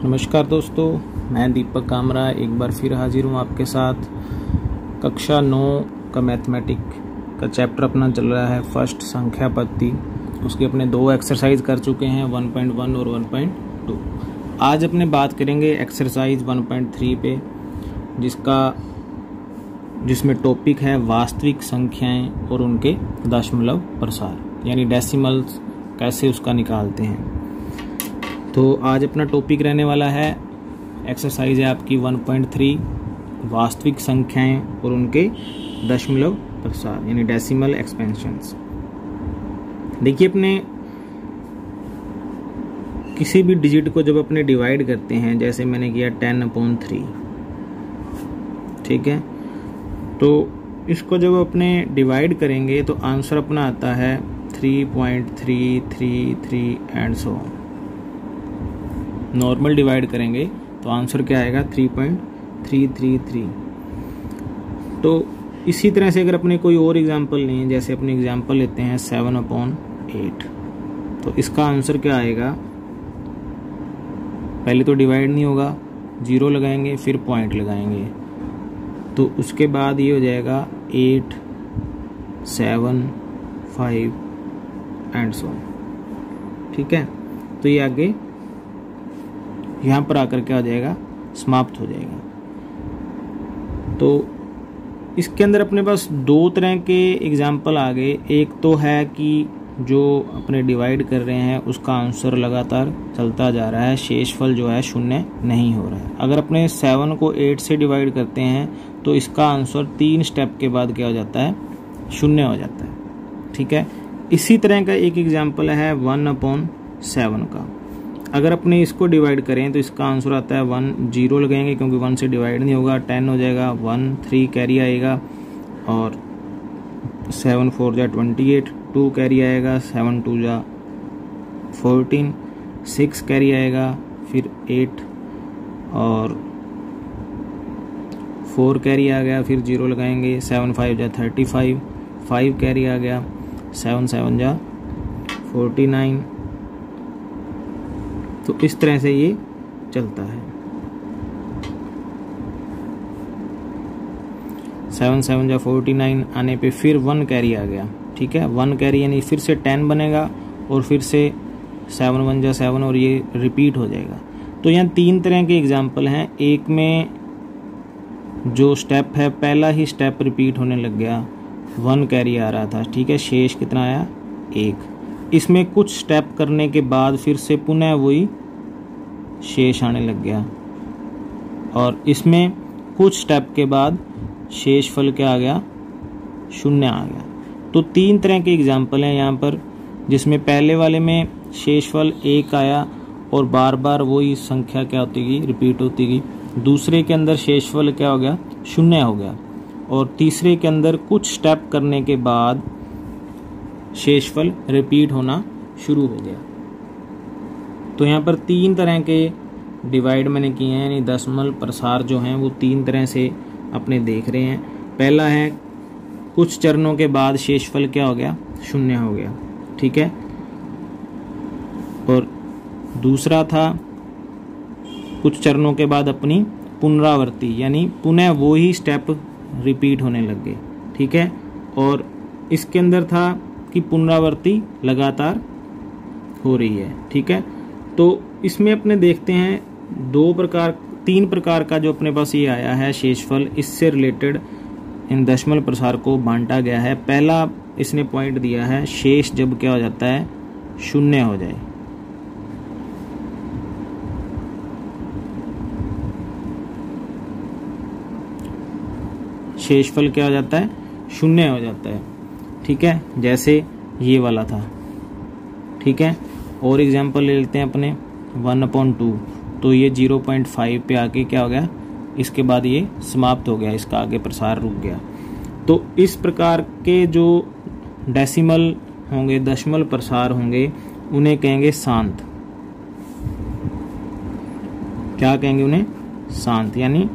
नमस्कार दोस्तों, मैं दीपक कामरा एक बार फिर हाजिर हूँ आपके साथ। कक्षा 9 का मैथमेटिक का चैप्टर अपना चल रहा है फर्स्ट संख्या पद्धति। उसके अपने 2 एक्सरसाइज कर चुके हैं 1.1 और 1.2। आज अपने बात करेंगे एक्सरसाइज 1.3 पे, जिसमें टॉपिक है वास्तविक संख्याएं और उनके दशमलव प्रसार, यानी डेसिमल्स कैसे उसका निकालते हैं। तो आज अपना टॉपिक रहने वाला है, एक्सरसाइज है आपकी 1.3 वास्तविक संख्याएं और उनके दशमलव प्रसार, यानी डेसिमल एक्सपेंशंस। देखिए, अपने किसी भी डिजिट को जब अपने डिवाइड करते हैं, जैसे मैंने किया 10/3, ठीक है, तो इसको जब अपने डिवाइड करेंगे तो आंसर अपना आता है 3.333 and so on. Normal divide करेंगे तो आंसर क्या आएगा 3.333। तो इसी तरह से अगर अपने कोई और एग्जांपल लें, जैसे अपने एग्जांपल लेते हैं 7/8, तो इसका आंसर क्या आएगा, पहले तो डिवाइड नहीं होगा, 0 लगाएंगे फिर पॉइंट लगाएंगे, तो उसके बाद ये हो जाएगा 8, 7, 5 एंड सो ऑन। ठीक है, तो ये आगे यहाँ पर आकर क्या हो जाएगा, समाप्त हो जाएगा। तो इसके अंदर अपने पास 2 तरह के एग्जाम्पल आ गए। एक तो है कि जो अपने डिवाइड कर रहे हैं उसका आंसर लगातार चलता जा रहा है, शेषफल जो है 0 नहीं हो रहा है। अगर अपने 7 को 8 से डिवाइड करते हैं तो इसका आंसर 3 स्टेप के बाद क्या हो जाता है, 0 हो जाता है। ठीक है, इसी तरह का एक एग्जाम्पल है 1/7 का। अगर अपने इसको डिवाइड करें तो इसका आंसर आता है 1, 0 लगाएंगे क्योंकि 1 से डिवाइड नहीं होगा, 10 हो जाएगा, 1, 3 कैरी आएगा और 7 4 जा 28, 2 कैरी आएगा, 7 2 जा 14, 6 कैरी आएगा, फिर 8 और 4 कैरी आ गया, फिर 0 लगाएंगे, 7 5 जा 35, 5 कैरी आ गया, 7 7 जा 49। तो इस तरह से ये चलता है। 7 7 जा 49 आने पे फिर 1 कैरी आ गया। ठीक है, 1 कैरी यानी फिर से 10 बनेगा और फिर से 7 1 जा 7 और ये रिपीट हो जाएगा। तो यहाँ 3 तरह के एग्जाम्पल हैं। एक में जो स्टेप है, पहला ही स्टेप रिपीट होने लग गया, 1 कैरी आ रहा था। ठीक है, शेष कितना आया, 1। इसमें कुछ स्टेप करने के बाद फिर से पुनः वही शेष आने लग गया, और इसमें कुछ स्टेप के बाद शेषफल क्या आ गया, 0 आ गया। तो 3 तरह के एग्जाम्पल हैं यहाँ पर, जिसमें पहले वाले में शेषफल 1 आया और बार बार वही संख्या क्या होती गई, रिपीट होती गई। दूसरे के अंदर शेषफल क्या हो गया, 0 हो गया, और तीसरे के अंदर कुछ स्टेप करने के बाद शेषफल रिपीट होना शुरू हो गया। तो यहाँ पर 3 तरह के डिवाइड मैंने किए हैं, यानी दशमलव प्रसार जो हैं वो 3 तरह से अपने देख रहे हैं। पहला है कुछ चरणों के बाद शेषफल क्या हो गया, 0 हो गया। ठीक है, और दूसरा था कुछ चरणों के बाद अपनी पुनरावृत्ति, यानी पुनः वो ही स्टेप रिपीट होने लग गए। ठीक है, और इसके अंदर था कि पुनरावृत्ति लगातार हो रही है। ठीक है, तो इसमें अपने देखते हैं 3 प्रकार का जो अपने पास ये आया है शेषफल, इससे रिलेटेड इन दशमलव प्रसार को बांटा गया है। पहला इसने पॉइंट दिया है, शेष जब क्या हो जाता है, 0 हो जाए। शेषफल क्या हो जाता है, 0 हो जाता है। ठीक है, जैसे ये वाला था। ठीक है, और एग्जाम्पल ले लेते हैं अपने 1/2, तो ये 0.5 पे आके क्या हो गया, इसके बाद ये समाप्त हो गया, इसका आगे प्रसार रुक गया। तो इस प्रकार के जो डेसिमल होंगे, दशमलव प्रसार होंगे, उन्हें कहेंगे शांत। क्या कहेंगे उन्हें, शांत, यानी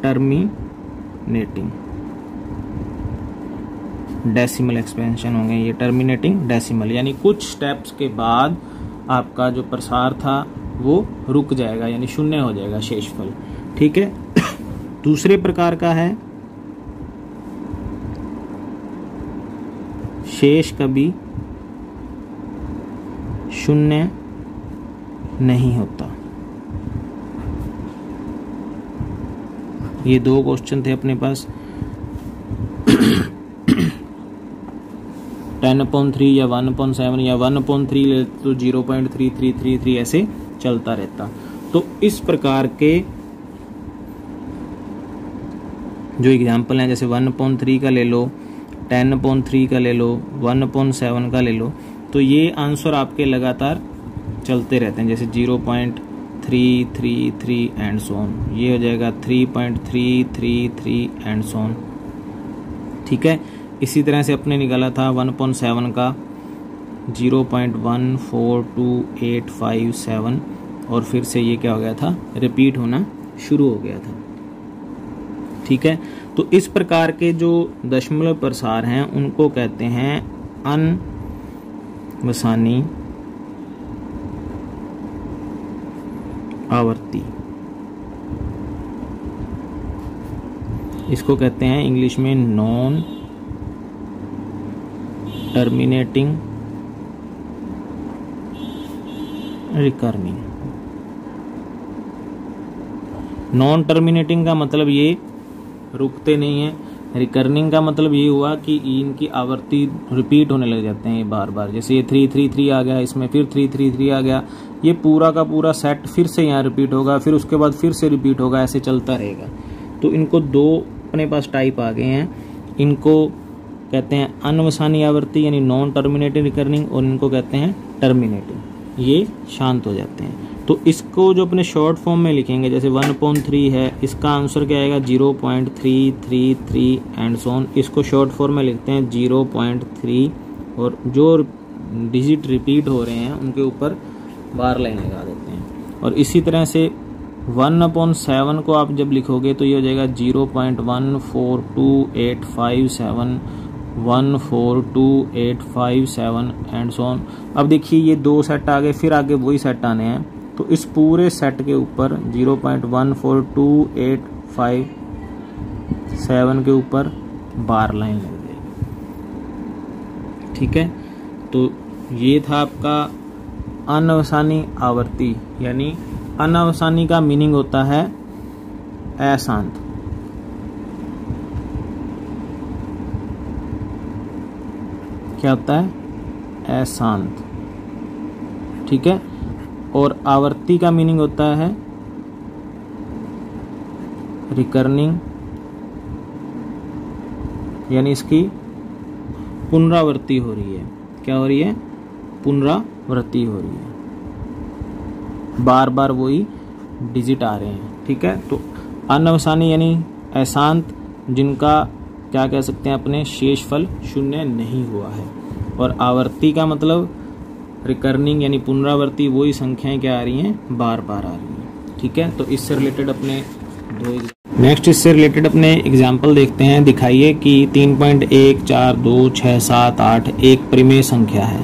टर्मिनेटिंग डेसिमल एक्सपेंशन होंगे ये, टर्मिनेटिंग डेसिमल, यानी कुछ स्टेप्स के बाद आपका जो प्रसार था वो रुक जाएगा, यानी शून्य हो जाएगा शेषफल। ठीक है। दूसरे प्रकार का है शेष कभी शून्य नहीं होता। ये दो क्वेश्चन थे अपने पास 10/3 या 1/7 या 1/3 ले तो 0.3333 ऐसे चलता रहता। तो इस प्रकार के जो एग्जाम्पल हैं, जैसे 1/3 का ले लो, 10/3 का ले लो, 1/7 का ले लो, तो ये आंसर आपके लगातार चलते रहते हैं। जैसे 0.333 एंड सो ऑन, ये हो जाएगा 3.333 एंड सो ऑन। ठीक है। इसी तरह से अपने निकाला था 1/7 का 0.142857 और फिर से ये क्या हो गया था, रिपीट होना शुरू हो गया था। ठीक है। तो इस प्रकार के जो दशमलव प्रसार हैं उनको कहते हैं अनवसानी आवर्ती। इसको कहते हैं इंग्लिश में नॉन टर्मिनेटिंग रिकर्निंग। नॉन टर्मिनेटिंग का मतलब ये रुकते नहीं है, रिकर्निंग का मतलब ये हुआ कि इनकी आवर्ती रिपीट होने लग जाते हैं ये बार बार। जैसे ये 333 आ गया, इसमें फिर 333 आ गया, ये पूरा का पूरा सेट फिर से यहाँ रिपीट होगा, फिर उसके बाद फिर से रिपीट होगा, ऐसे चलता रहेगा। तो इनको दो अपने पास टाइप आ गए हैं। इनको कहते हैं अनवसानी आवर्ती यानी नॉन टर्मिनेटिंग रिकर्निंग, और इनको कहते हैं टर्मिनेटिंग, ये शांत हो जाते हैं। तो इसको जो अपने शॉर्ट फॉर्म में लिखेंगे, जैसे 1/3 है, इसका आंसर क्या आएगा 0.333 एंड सो ऑन। इसको शॉर्ट फॉर्म में लिखते हैं 0.3 और जो डिजिट रिपीट हो रहे हैं उनके ऊपर बार लाइन लगा देते हैं। और इसी तरह से 1/7 को आप जब लिखोगे तो ये हो जाएगा 0.142857 14285 एंड सो ऑन। अब देखिए ये दो सेट आ गए, फिर आगे वही सेट आने हैं, तो इस पूरे सेट के ऊपर 0.142857 के ऊपर बार लाइन लग जाएगी। ठीक है। तो ये था आपका अनवसानी आवर्ती, यानी अनवसानी का मीनिंग होता है अशांत। क्या होता है? अशांत। ठीक है। और आवर्ती का मीनिंग होता है रिकर्निंग, यानी इसकी पुनरावृत्ति हो रही है। क्या हो रही है? पुनरावृत्ति हो रही है, बार बार वही डिजिट आ रहे हैं। ठीक है। तो अनवसानी यानी अशांत, जिनका क्या कह सकते हैं अपने शेषफल शून्य नहीं हुआ है। और आवर्ती का मतलब रिकर्निंग यानी पुनरावृत्ति, वही संख्याएं क्या आ रही हैं, बार बार आ रही हैं। ठीक है। तो इससे रिलेटेड अपने नेक्स्ट इससे रिलेटेड अपने एग्जाम्पल देखते हैं। दिखाइए कि 3.14267 एक परिमेय संख्या है।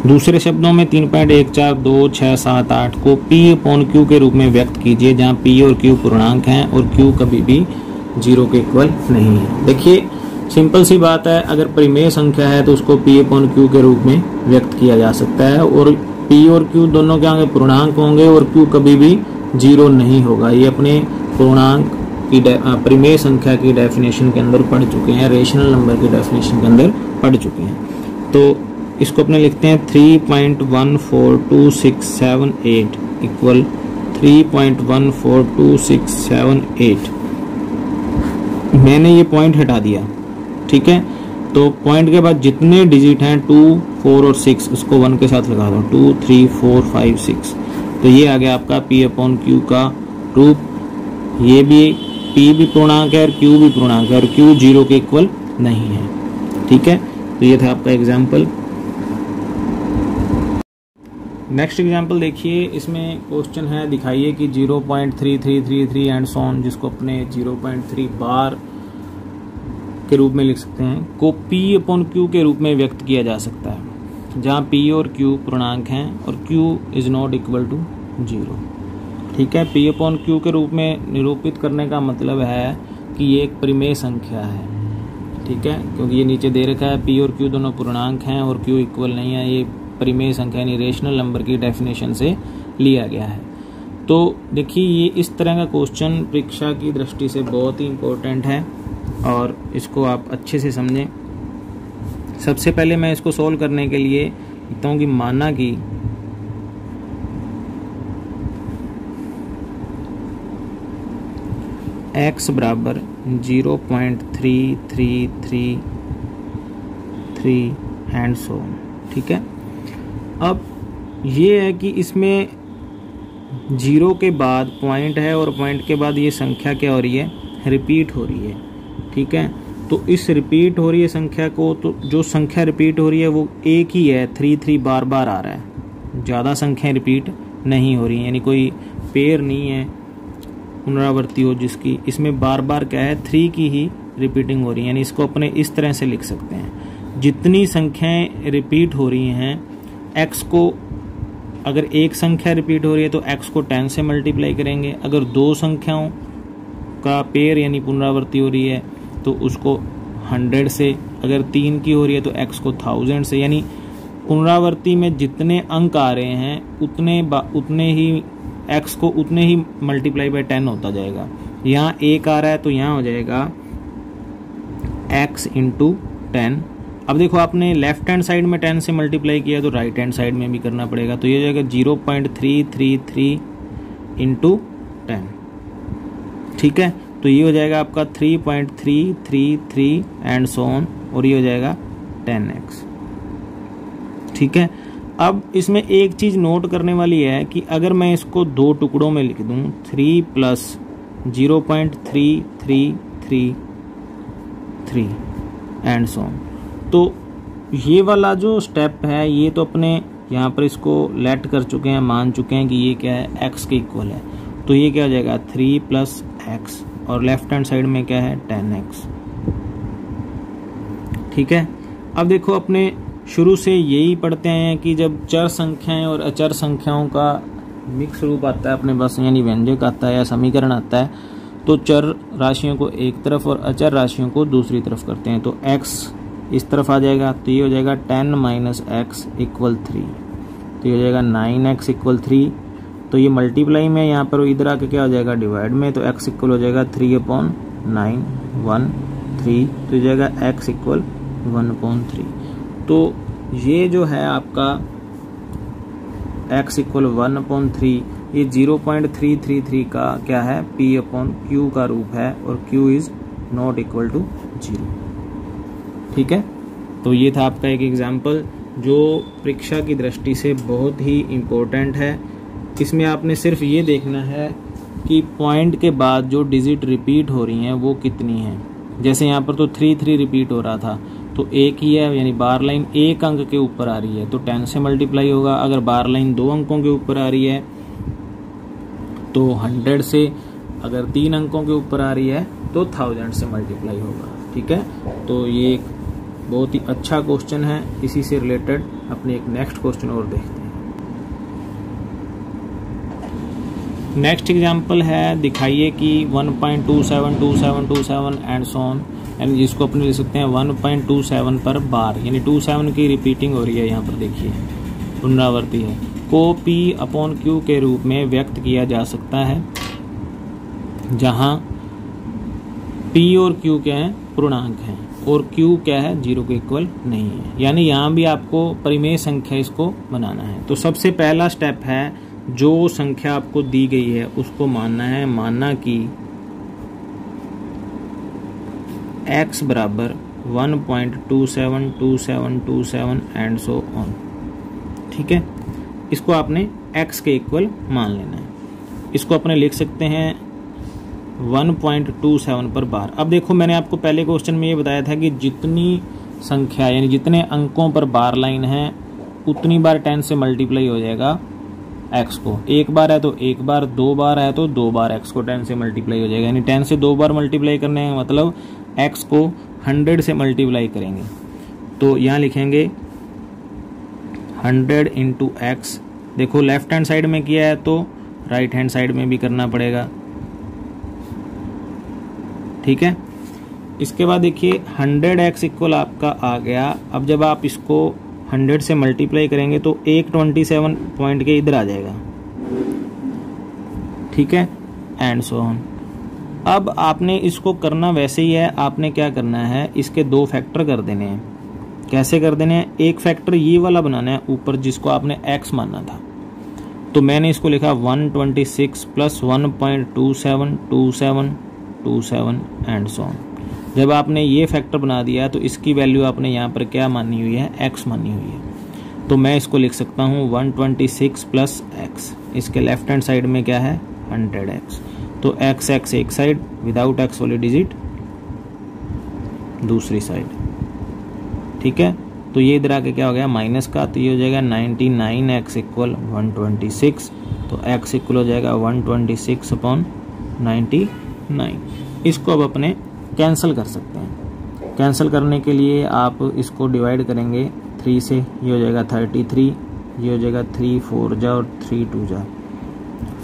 दूसरे शब्दों में 3.14267 को P/Q के रूप में व्यक्त कीजिए, जहां P और Q पूर्णांक हैं और Q कभी भी 0 के इक्वल नहीं है। देखिए सिंपल सी बात है, अगर परिमेय संख्या है तो उसको P/Q के रूप में व्यक्त किया जा सकता है, और P और Q दोनों क्या होंगे, पूर्णांक होंगे, और Q कभी भी 0 नहीं होगा। ये अपने पूर्णांक की परिमेय संख्या की डेफिनेशन के अंदर पढ़ चुके हैं, रेशनल नंबर की डेफिनेशन के अंदर पढ़ चुके हैं। तो इसको अपने लिखते हैं 3.142678 इक्वल 3.142678। मैंने ये पॉइंट हटा दिया। ठीक है। तो पॉइंट के बाद जितने डिजिट हैं 2, 4 और 6 उसको 1 के साथ लगा दो, 2, 3, 4, 5, 6। तो ये आ गया आपका P/Q का रूप। ये भी P भी पूर्णांक है और Q भी पूर्णांक है, और Q 0 के इक्वल नहीं है। ठीक है। तो ये था आपका एग्जाम्पल। नेक्स्ट एग्जाम्पल देखिए, इसमें क्वेश्चन है, दिखाइए कि 0.3333 एंड सो ऑन, जिसको अपने 0.3 बार के रूप में लिख सकते हैं, को P/Q के रूप में व्यक्त किया जा सकता है, जहां P और Q पूर्णांक हैं और Q is not equal to 0। ठीक है, P अपॉन Q के रूप में निरूपित करने का मतलब है कि ये एक परिमेय संख्या है। ठीक है, क्योंकि ये नीचे दे रखा है P और Q दोनों पूर्णांक हैं और Q इक्वल नहीं है, ये परिमेय संख्या यानी रेशनल नंबर की डेफिनेशन से लिया गया है। तो देखिए, ये इस तरह का क्वेश्चन परीक्षा की दृष्टि से बहुत ही इम्पोर्टेंट है और इसको आप अच्छे से समझें। सबसे पहले मैं इसको सोल्व करने के लिए लिखता हूँ कि माना कि x बराबर 0.3333 एंड सो ऑन। ठीक है, अब ये है कि इसमें 0 के बाद पॉइंट है और पॉइंट के बाद ये संख्या क्या हो रही है, रिपीट हो रही है। ठीक है, तो इस रिपीट हो रही है संख्या को, तो जो संख्या रिपीट हो रही है वो एक ही है, 3 बार बार आ रहा है, ज़्यादा संख्याएं रिपीट नहीं हो रही हैं, यानी कोई पेयर नहीं है पुनरावृत्ति हो जिसकी, इसमें बार बार क्या है, 3 की ही रिपीटिंग हो रही है। यानी इसको अपने इस तरह से लिख सकते हैं, जितनी संख्याएं रिपीट हो रही हैं x को, अगर एक संख्या रिपीट हो रही है तो x को 10 से मल्टीप्लाई करेंगे, अगर दो संख्याओं का पेयर यानी पुनरावृत्ति हो रही है तो उसको 100 से, अगर 3 की हो रही है तो x को 1000 से, यानी पुनरावृत्ति में जितने अंक आ रहे हैं उतने ही x को उतने ही मल्टीप्लाई बाय 10 होता जाएगा। यहाँ 1 आ रहा है तो यहाँ हो जाएगा x इंटू 10। अब देखो, आपने लेफ्ट हैंड साइड में 10 से मल्टीप्लाई किया तो राइट हैंड साइड में भी करना पड़ेगा, तो ये हो जाएगा 0.333 इंटू 10। ठीक है, तो ये हो जाएगा आपका 3.333 एंड सो ऑन, और ये हो जाएगा 10x। ठीक है, अब इसमें एक चीज़ नोट करने वाली है कि अगर मैं इसको दो टुकड़ों में लिख दूं, 3 प्लस 0.3333 एंड सो ऑन, तो ये वाला जो स्टेप है ये तो अपने यहाँ पर इसको लेट कर चुके हैं, मान चुके हैं कि ये क्या है, x के इक्वल है। तो ये क्या हो जाएगा 3 प्लस x, और लेफ्ट हैंड साइड में क्या है 10x। ठीक है, अब देखो, अपने शुरू से यही पढ़ते हैं कि जब चर संख्याएं और अचर संख्याओं का मिक्स रूप आता है अपने पास, यानी व्यंजक आता है या समीकरण आता है, तो चर राशियों को एक तरफ और अचर राशियों को दूसरी तरफ करते हैं। तो x इस तरफ आ जाएगा, तो ये हो जाएगा 10 माइनस x इक्वल 3, तो ये हो जाएगा 9x इक्वल 3। तो ये मल्टीप्लाई में यहाँ पर इधर आके क्या हो जाएगा, डिवाइड में, तो x इक्वल हो जाएगा 3/9 1 3, तो ये जाएगा x इक्वल 1/3। तो ये जो है आपका x इक्वल 1/3, ये 0.333 का क्या है, P/Q का रूप है, और Q is not equal to 0। ठीक है, तो ये था आपका एक एग्जाम्पल जो परीक्षा की दृष्टि से बहुत ही इम्पोर्टेंट है। इसमें आपने सिर्फ ये देखना है कि पॉइंट के बाद जो डिजिट रिपीट हो रही हैं वो कितनी हैं। जैसे यहाँ पर तो 3 रिपीट हो रहा था, तो एक ही है, यानी बार लाइन एक अंक के ऊपर आ रही है तो 10 से मल्टीप्लाई होगा। अगर बार लाइन 2 अंकों के ऊपर आ रही है तो 100 से, अगर 3 अंकों के ऊपर आ रही है तो 1000 से मल्टीप्लाई होगा। ठीक है, तो ये एक बहुत ही अच्छा क्वेश्चन है। इसी से रिलेटेड अपने एक नेक्स्ट क्वेश्चन और देखते हैं। नेक्स्ट एग्जांपल है, दिखाइए कि 1.272727 एंड सो ऑन, यानी जिसको अपने लिख सकते हैं 1.27 पर बार, यानी 27 की रिपीटिंग हो रही है, यहाँ पर देखिए पुनरावृत्ति है, को P/Q के रूप में व्यक्त किया जा सकता है, जहाँ P और Q क्या है, पूर्णांक हैं, और Q क्या है, 0 के इक्वल नहीं है। यानी यहाँ भी आपको परिमेय संख्या इसको बनाना है। तो सबसे पहला स्टेप है, जो संख्या आपको दी गई है उसको मानना है। मानना कि x बराबर 1.272727 एंड सो ऑन। ठीक है, इसको आपने x के इक्वल मान लेना है। इसको अपने लिख सकते हैं 1.27 पर बार। अब देखो, मैंने आपको पहले क्वेश्चन में ये बताया था कि जितनी संख्या यानी जितने अंकों पर बार लाइन है उतनी बार 10 से मल्टीप्लाई हो जाएगा x को। एक बार है तो एक बार, 2 बार है तो 2 बार x को 10 से मल्टीप्लाई हो जाएगा। यानी 10 से 2 बार मल्टीप्लाई करने का मतलब x को 100 से मल्टीप्लाई करेंगे। तो यहाँ लिखेंगे 100 इंटू x देखो लेफ्ट हैंड साइड में किया है तो राइट हैंड साइड में भी करना पड़ेगा, ठीक है। इसके बाद देखिए 100x इक्वल आपका आ गया। अब जब आप इसको 100 से मल्टीप्लाई करेंगे तो 127 पॉइंट के इधर आ जाएगा, ठीक है, एंड सो ऑन। अब आपने इसको करना वैसे ही है, आपने क्या करना है, इसके 2 फैक्टर कर देने हैं। कैसे कर देने हैं, एक फैक्टर ये वाला बनाना है ऊपर जिसको आपने x मानना था, तो मैंने इसको लिखा 126 प्लस 1.272727 एंड सो ऑन। जब आपने ये फैक्टर बना दिया तो इसकी वैल्यू आपने यहाँ पर क्या मानी हुई है, x मानी हुई है, तो मैं इसको लिख सकता हूँ 126 प्लस x। इसके लेफ्ट हैंड साइड में क्या है, 100x, तो x एक साइड, विदाउट x वाली डिजिट दूसरी साइड, ठीक है। तो ये इधर आके क्या हो गया, माइनस का, तो ये हो जाएगा 99x इक्वल 126, तो x इक्वल हो जाएगा 126/99। इसको अब अपने कैंसिल कर सकते हैं। कैंसिल करने के लिए आप इसको डिवाइड करेंगे 3 से, ये हो जाएगा 33, ये हो जाएगा 3 4 जा और 3 2 जा।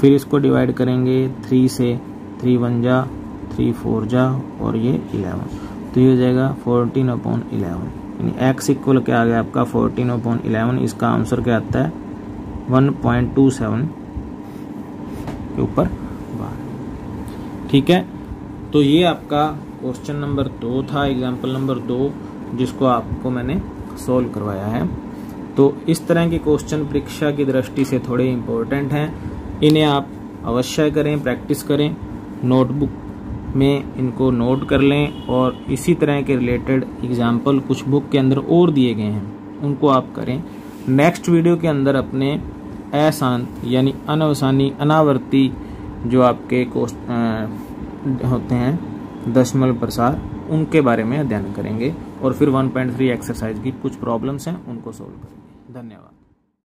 फिर इसको डिवाइड करेंगे 3 से, 3 1 जा, 3 4 जा और ये 11, तो ये हो जाएगा 14/11। यानी x इक्वल क्या आ गया आपका 14/11। इसका आंसर क्या आता है 1.27 के ऊपर बार, ठीक है। तो ये आपका क्वेश्चन नंबर 2 था, एग्जाम्पल नंबर 2, जिसको आपको मैंने सोल्व करवाया है। तो इस तरह के क्वेश्चन परीक्षा की दृष्टि से थोड़े इम्पोर्टेंट हैं, इन्हें आप अवश्य करें, प्रैक्टिस करें, नोटबुक में इनको नोट कर लें, और इसी तरह के रिलेटेड एग्जाम्पल कुछ बुक के अंदर और दिए गए हैं उनको आप करें। नेक्स्ट वीडियो के अंदर अपने अशांत यानी अनवसानी अनावर्ती जो आपके होते हैं दशमलव प्रसार, उनके बारे में अध्ययन करेंगे, और फिर 1.3 एक्सरसाइज की कुछ प्रॉब्लम्स हैं उनको सोल्व करेंगे। धन्यवाद।